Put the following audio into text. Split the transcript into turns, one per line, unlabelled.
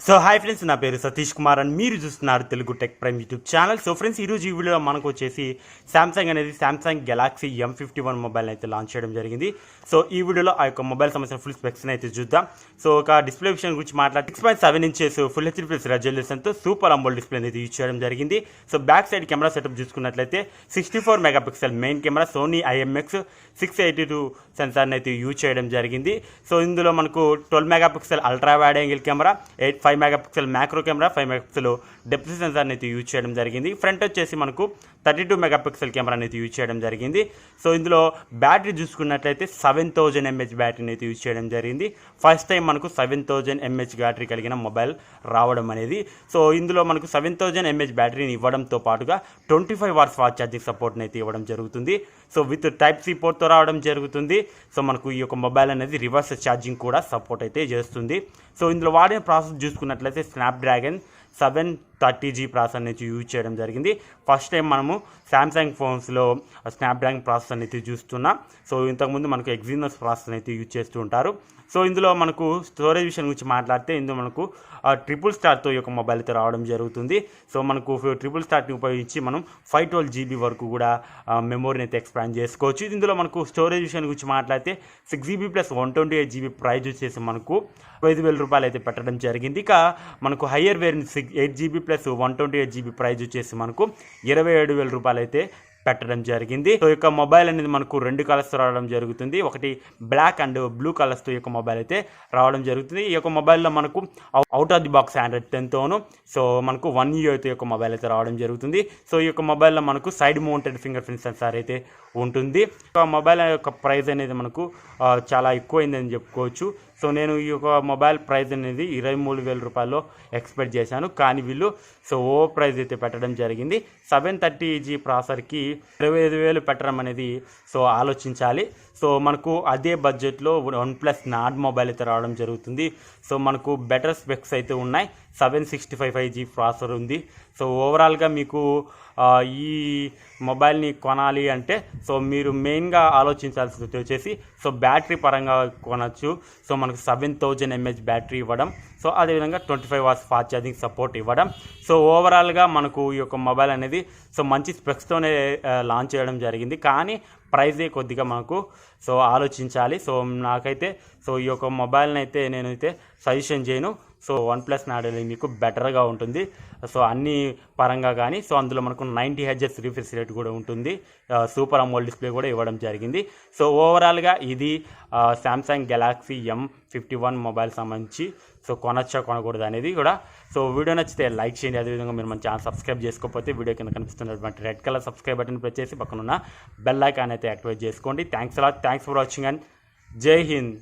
So hi friends, నా పేరు సతీష్ కుమార్ అని మీరు చూస్తున్నారు Telugu tech prime YouTube channel. So friends, ఈరోజు ఈ వీడియోలో మనకు వచ్చేసి సామ్సంగ్ గెలాక్సీ M51 మొబైల్ అయితే లాంచ్ చేయడం జరిగింది. సో ఈ వీడియోలో ఆ యొక్క మొబైల్ సంబంధించిన ఫుల్ స్పెక్స్ అయితే చూద్దాం. సో ఒక డిస్ప్లే విషయం గురించి మాట్లాడితే 6.7 ఇంచెస్ ఫుల్ హెచ్డీ ప్లస్ రెజల్యూషన్తో సూపర్ అంబోల్డ్ డిస్ప్లే అయితే యూజ్ చేయడం జరిగింది. So back side camera setup చూసుకున్నట్లయితే 64 megapixel main camera, Sony IMX682 సెన్సార్ని అయితే యూజ్ చేయడం జరిగింది. సో ఇందులో మనకు 12 megapixel ultra wide angle camera, 5 megapixel macro camera, 5 megapixel depth సెన్సార్ని అయితే యూజ్ చేయడం జరిగింది. ఫ్రంట్ వచ్చేసి మనకు 32 మెగాపిక్సెల్ కెమెరాని అయితే యూజ్ చేయడం జరిగింది. సో ఇందులో బ్యాటరీ చూసుకున్నట్లయితే 7000 mAh బ్యాటరీని అయితే యూజ్ చేయడం జరిగింది. ఫస్ట్ టైం మనకు 7000 mAh బ్యాటరీ కలిగిన మొబైల్ రావడం అనేది. సో ఇందులో మనకు 7000 mAh బ్యాటరీని ఇవ్వడంతో పాటుగా 25 వాట్స్ ఫాస్ట్ ఛార్జింగ్ సపోర్ట్ని అయితే ఇవ్వడం జరుగుతుంది. సో విత్ టైప్ సి పోర్ట్తో రావడం జరుగుతుంది. సో మనకు ఈ యొక్క మొబైల్ అనేది రివర్స్ ఛార్జింగ్ కూడా సపోర్ట్ అయితే చేస్తుంది. సో ఇందులో వాడిన ప్రాసెస్ చూసుకున్నట్లయితే స్నాప్డ్రాగన్ 730G ప్రాసెసర్ అనేది యూజ్ చేయడం జరిగింది. ఫస్ట్ టైం మనము సామ్సంగ్ ఫోన్స్లో స్నాప్డ్రాగన్ ప్రాసెసర్ అనేది చూస్తున్నాం. సో ఇంతకుముందు మనకు ఎగ్జినోస్ ప్రాసెసర్ అయితే యూజ్ చేస్తూ ఉంటారు. సో ఇందులో మనకు స్టోరేజ్ విషయం గురించి మాట్లాడితే ఇందులో మనకు ట్రిపుల్ స్టార్తో ఈ యొక్క మొబైల్ అయితే రావడం జరుగుతుంది. సో మనకు ట్రిపుల్ స్టార్ని ఉపయోగించి మనం 512GB వరకు కూడా మెమోరీని అయితే ఎక్స్పాండ్ చేసుకోవచ్చు. ఇందులో మనకు స్టోరేజ్ విషయం గురించి మాట్లాడితే 6GB ప్లస్ 128GB ప్రైజ్ వచ్చేసి మనకు 5,000 రూపాయలు అయితే పెట్టడం జరిగింది. ఇక మనకు higher variant 8GB plus 128GB praise వచ్చేసి మనకు 27,000 రూపాయలు అయితే పెట్టడం జరిగింది. సో ఈ యొక్క మొబైల్ అనేది మనకు 2 కలర్స్ రావడం జరుగుతుంది. ఒకటి బ్లాక్ అండ్ బ్లూ కలర్స్తో ఈ యొక్క మొబైల్ అయితే రావడం జరుగుతుంది. ఈ యొక్క మొబైల్లో మనకు out of the box Android 10తోను సో మనకు 1 year అయితే ఈ యొక్క మొబైల్ అయితే రావడం జరుగుతుంది. సో ఈ యొక్క మొబైల్లో మనకు side mounted finger print censor అయితే ఉంటుంది. మొబైల్ యొక్క ప్రైస్ అనేది మనకు చాలా ఎక్కువైందని చెప్పుకోవచ్చు. సో నేను ఈ యొక్క మొబైల్ ప్రైస్ అనేది 23,000 రూపాయల్లో ఎక్స్పెక్ట్ చేశాను, కానీ వీళ్ళు సో ఓవర్ ప్రైస్ అయితే పెట్టడం జరిగింది. 730G ప్రాసెసర్కి 25,000 పెట్టడం అనేది సో ఆలోచించాలి. సో మనకు అదే బడ్జెట్లో OnePlus నార్డ్ మొబైల్ అయితే రావడం జరుగుతుంది. సో మనకు బెటర్ స్పెక్స్ అయితే ఉన్నాయి. 765G ప్రాసెసర్ ఉంది. సో ఓవరాల్గా మీకు ఈ మొబైల్ని కొనాలి అంటే సో మీరు మెయిన్గా ఆలోచించాల్సింది వచ్చేసి సో బ్యాటరీ పరంగా కొనచ్చు. సో మనకు 7000 mAh బ్యాటరీ ఇవ్వడం, సో అదేవిధంగా 25 వాట్స్ ఫాస్ట్ ఛార్జింగ్ సపోర్ట్ ఇవ్వడం. సో ఓవరాల్గా మనకు ఈ యొక్క మొబైల్ అనేది సో మంచి స్పెక్స్తోనే లాంచ్ చేయడం జరిగింది, కానీ ప్రైజే కొద్దిగా మనకు సో ఆలోచించాలి. సో నాకైతే సో ఈ యొక్క మొబైల్ని అయితే నేనైతే సజెషన్ చేయను. సో OnePlus నార్డ్ మీకు బెటర్గా ఉంటుంది. సో అన్ని పరంగా కానీ సో అందులో మనకు 90 Hz రిఫ్రెష్ రేట్ కూడా ఉంటుంది. సూపర్ అమోల్డ్ డిస్ప్లే కూడా ఇవ్వడం జరిగింది. సో ఓవరాల్గా ఇది సామ్సంగ్ గెలాక్సీ M51 మొబైల్ సంబంధించి సో కొనచ్చా కొనకూడదు అనేది కూడా. సో వీడియో నచ్చితే లైక్ చేయండి. అదేవిధంగా మీరు మన ఛానల్ సబ్స్క్రైబ్ చేసుకోకపోతే వీడియో కింద కనిపిస్తున్నటువంటి red colour subscribe button press చేసి పక్కనున్న బెల్ ఐకాన్ అయితే యాక్టివేట్ చేసుకోండి. థ్యాంక్స్ ఫర్ వాచింగ్ అండ్ జై హింద్.